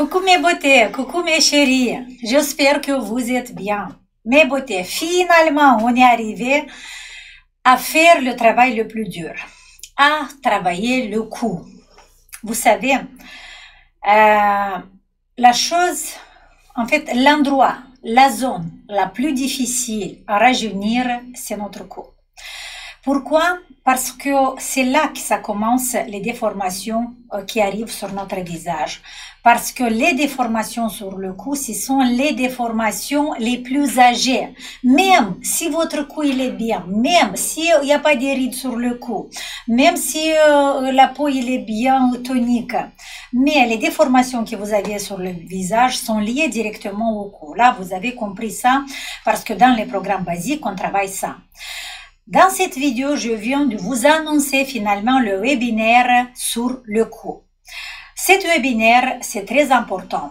Coucou mes beautés, coucou mes chéris, j'espère que vous êtes bien. Mes beautés, finalement on est arrivé à faire le travail le plus dur, à travailler le cou. Vous savez, la chose, en fait l'endroit, la zone la plus difficile à rajeunir, c'est notre cou. Pourquoi? Parce que c'est là que ça commence les déformations qui arrivent sur notre visage. Parce que les déformations sur le cou, ce sont les déformations les plus âgées. Même si votre cou il est bien, même s'il n'y a pas de rides sur le cou, même si la peau il est bien tonique, mais les déformations que vous avez sur le visage sont liées directement au cou. Là, vous avez compris ça parce que dans les programmes basiques, on travaille ça. Dans cette vidéo, je viens de vous annoncer finalement le webinaire sur le cou. Cet webinaire, c'est très important.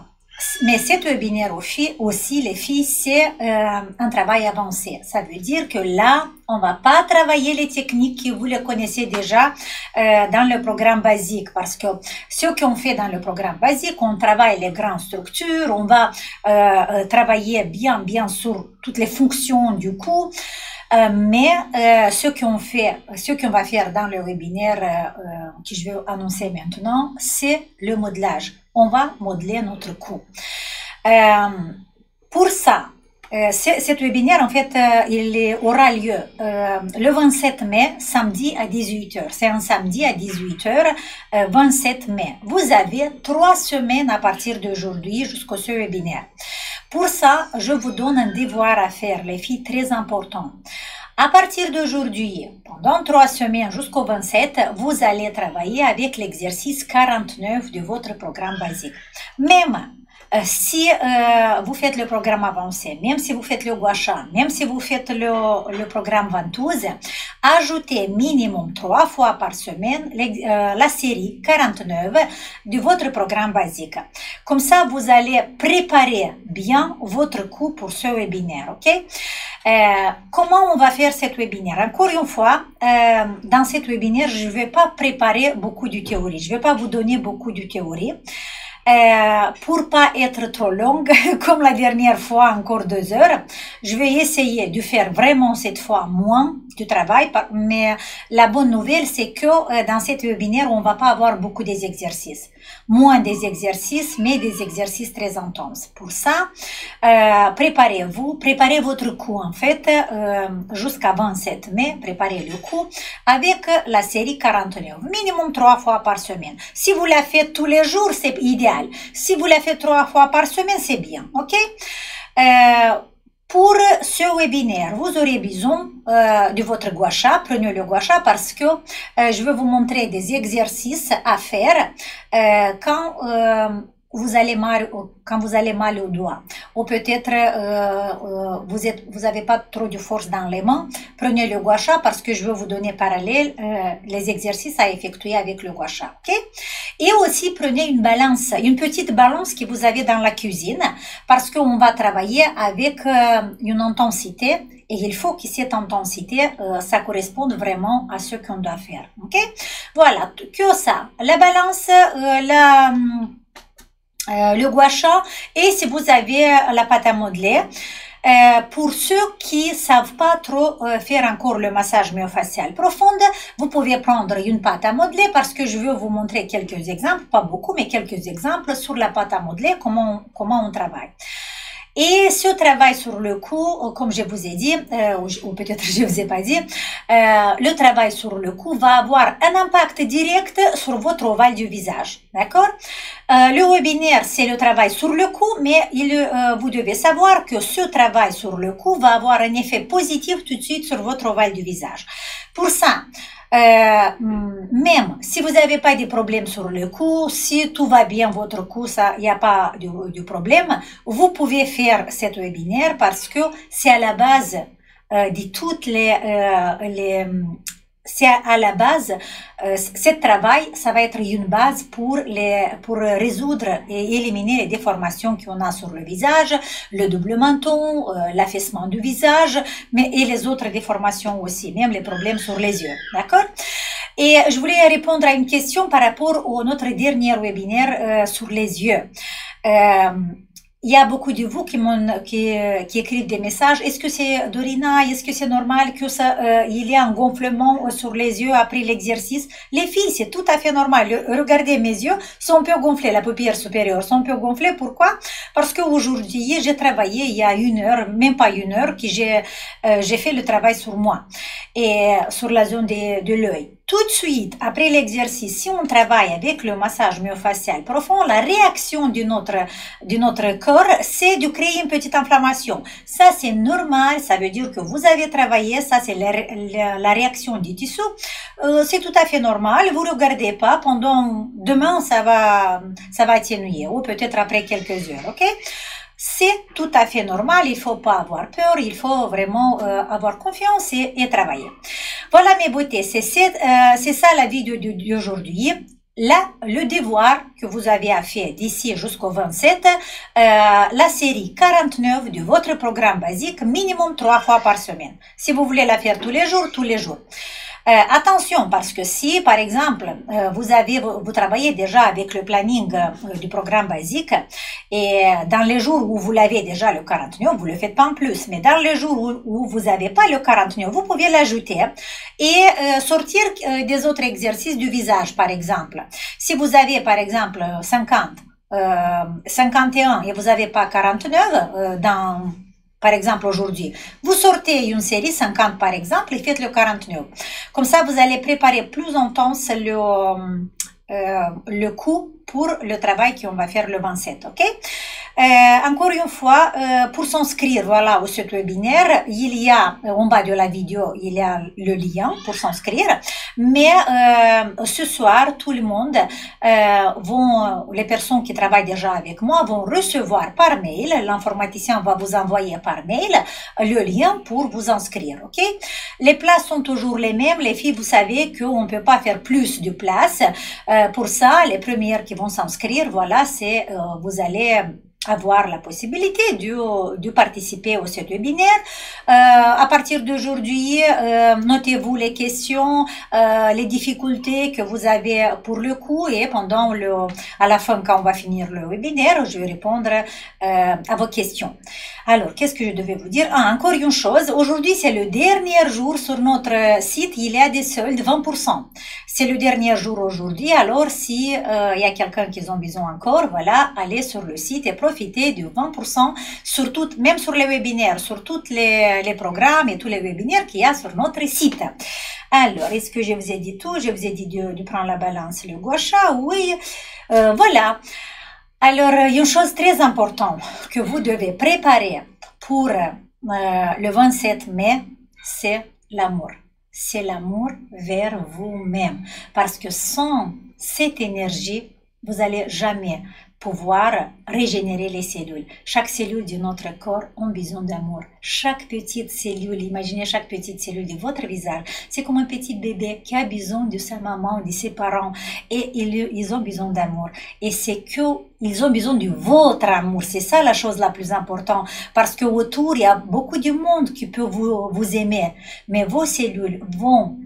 Mais cet webinaire aussi, les filles, c'est un travail avancé. Ça veut dire que là, on va pas travailler les techniques que vous les connaissez déjà dans le programme basique. Parce que ce qu'on fait dans le programme basique, on travaille les grandes structures, on va travailler bien sur toutes les fonctions du cou. Mais ce qu'on va faire dans le webinaire que je vais annoncer maintenant, c'est le modelage. On va modeler notre cou. Pour ça, cet webinaire, en fait, aura lieu le 27 mai, samedi à 18h. C'est un samedi à 18h, 27 mai. Vous avez 3 semaines à partir d'aujourd'hui jusqu'au ce webinaire. Pour ça, je vous donne un devoir à faire, les filles, très important. À partir d'aujourd'hui, pendant 3 semaines jusqu'au 27, vous allez travailler avec l'exercice 49 de votre programme basique. Même si vous faites le programme avancé, même si vous faites le gua sha, même si vous faites le programme ventouse, ajoutez minimum 3 fois par semaine la série 49 de votre programme basique. Comme ça, vous allez préparer bien votre cou pour ce webinaire, ok? Comment on va faire cet webinaire? Encore une fois, dans cet webinaire, je ne vais pas préparer beaucoup de théorie. Je ne vais pas vous donner beaucoup de théorie. Pour pas être trop longue, comme la dernière fois, encore 2 heures, je vais essayer de faire vraiment cette fois moins de travail, mais la bonne nouvelle, c'est que dans cet webinaire, on va pas avoir beaucoup des exercices. Moins des exercices, mais des exercices très intenses. Pour ça, préparez-vous, préparez votre cou, en fait, jusqu'à 27 mai, préparez le cou avec la série 49, minimum 3 fois par semaine. Si vous la faites tous les jours, c'est idéal. Si vous la faites 3 fois par semaine, c'est bien, ok? Pour ce webinaire, vous aurez besoin de votre gua sha. Prenez le gua sha parce que je vais vous montrer des exercices à faire quand vous allez mal au doigt, ou peut-être vous avez pas trop de force dans les mains. Prenez le gua sha parce que je vais vous donner parallèle les exercices à effectuer avec le gua sha, ok? Et aussi prenez une balance, une petite balance que vous avez dans la cuisine, parce qu'on va travailler avec une intensité, et il faut que cette intensité ça corresponde vraiment à ce qu'on doit faire, ok? Voilà, que ça, la balance, le gua sha, et si vous avez la pâte à modeler. Pour ceux qui savent pas trop faire encore le massage myofascial profond, vous pouvez prendre une pâte à modeler parce que je vais vous montrer quelques exemples, pas beaucoup, mais quelques exemples sur la pâte à modeler, comment on travaille. Et ce travail sur le cou, comme je vous ai dit, ou peut-être je vous ai pas dit, le travail sur le cou va avoir un impact direct sur votre ovale du visage, d'accord? Le webinaire, c'est le travail sur le cou, mais vous devez savoir que ce travail sur le cou va avoir un effet positif tout de suite sur votre ovale du visage. Pour ça, même si vous n'avez pas de problème sur le cou, si tout va bien votre cou, il n'y a pas de problème, vous pouvez faire cet webinaire parce que c'est à la base de toutes c'est à la base, ce travail, ça va être une base pour résoudre et éliminer les déformations qu'on a sur le visage, le double menton, l'affaissement du visage, et les autres déformations aussi, même les problèmes sur les yeux, d'accord? Et je voulais répondre à une question par rapport à notre dernier webinaire sur les yeux. Il y a beaucoup de vous qui écrivent des messages. Est-ce que c'est Dorina? Est-ce que c'est normal que il y a un gonflement sur les yeux après l'exercice? Les filles, c'est tout à fait normal. Regardez mes yeux, sont un peu gonflés, la paupière supérieure sont un peu gonflés. Pourquoi? Parce qu'aujourd'hui, j'ai travaillé il y a 1 heure, même pas 1 heure, que j'ai fait le travail sur moi et sur la zone de l'œil. Tout de suite, après l'exercice, si on travaille avec le massage myofascial profond, la réaction de notre corps, c'est de créer une petite inflammation. Ça, c'est normal, ça veut dire que vous avez travaillé, ça, c'est la réaction du tissu. C'est tout à fait normal, vous ne regardez pas, demain, ça va atténuer, ou peut-être après quelques heures, ok? C'est tout à fait normal, il faut pas avoir peur, il faut vraiment avoir confiance et travailler. Voilà mes beautés, c'est ça la vidéo d'aujourd'hui. Là, le devoir que vous avez à faire d'ici jusqu'au 27, la série 49 de votre programme basique, minimum 3 fois par semaine. Si vous voulez la faire tous les jours, tous les jours. Attention, parce que si, par exemple, vous travaillez déjà avec le planning du programme basique et dans les jours où vous l'avez déjà le 49, vous le faites pas en plus, mais dans les jours où vous n'avez pas le 49, vous pouvez l'ajouter et sortir des autres exercices du visage, par exemple. Si vous avez, par exemple, 51 et vous n'avez pas 49 par exemple, aujourd'hui, vous sortez une série 50 par exemple et faites le 49. Comme ça, vous allez préparer plus intense le coup pour le travail qu'on va faire le 27, ok? Encore une fois, pour s'inscrire, voilà, au site webinaire, il y a, en bas de la vidéo, il y a le lien pour s'inscrire. Mais ce soir, tout le monde les personnes qui travaillent déjà avec moi vont recevoir par mail, l'informaticien va vous envoyer par mail le lien pour vous inscrire, ok? Les places sont toujours les mêmes. Les filles, vous savez qu'on ne peut pas faire plus de places. Pour ça, les premières qui vont s'inscrire, voilà, vous allez avoir la possibilité de participer au site webinaire. À partir d'aujourd'hui, notez-vous les questions, les difficultés que vous avez pour le coup et à la fin, quand on va finir le webinaire, je vais répondre à vos questions. Alors, qu'est-ce que je devais vous dire? Encore une chose, aujourd'hui, c'est le dernier jour sur notre site, il y a des soldes 20%. C'est le dernier jour aujourd'hui, alors si il y a quelqu'un qui en a besoin encore, voilà, allez sur le site et profitez de 20% sur même sur les webinaires, sur tous les programmes et tous les webinaires qu'il y a sur notre site. Alors, est-ce que je vous ai dit tout? Je vous ai dit de prendre la balance, le gua sha, oui. Voilà. Alors, une chose très importante que vous devez préparer pour le 27 mai, c'est l'amour. C'est l'amour vers vous-même. Parce que sans cette énergie, vous n'allez jamais pouvoir régénérer les cellules. Chaque cellule de notre corps a besoin d'amour. Chaque petite cellule, imaginez chaque petite cellule de votre visage, c'est comme un petit bébé qui a besoin de sa maman, de ses parents, et ils ont besoin d'amour. Et c'est qu'ils ont besoin de votre amour. C'est ça la chose la plus importante, parce que autour, il y a beaucoup de monde qui peut vous aimer, mais vos cellules vont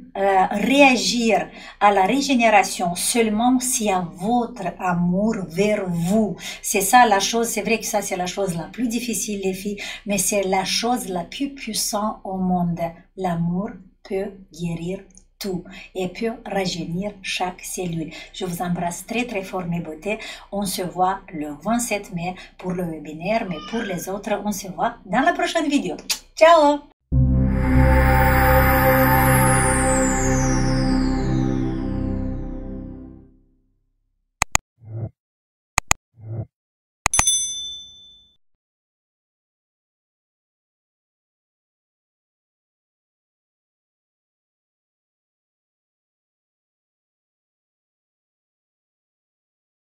réagir à la régénération seulement s'il y a votre amour vers vous. C'est ça la chose, c'est vrai que ça c'est la chose la plus difficile les filles, mais c'est la chose la plus puissante au monde. L'amour peut guérir tout et peut rajeunir chaque cellule. Je vous embrasse très très fort mes beautés. On se voit le 27 mai pour le webinaire, mais pour les autres, on se voit dans la prochaine vidéo. Ciao!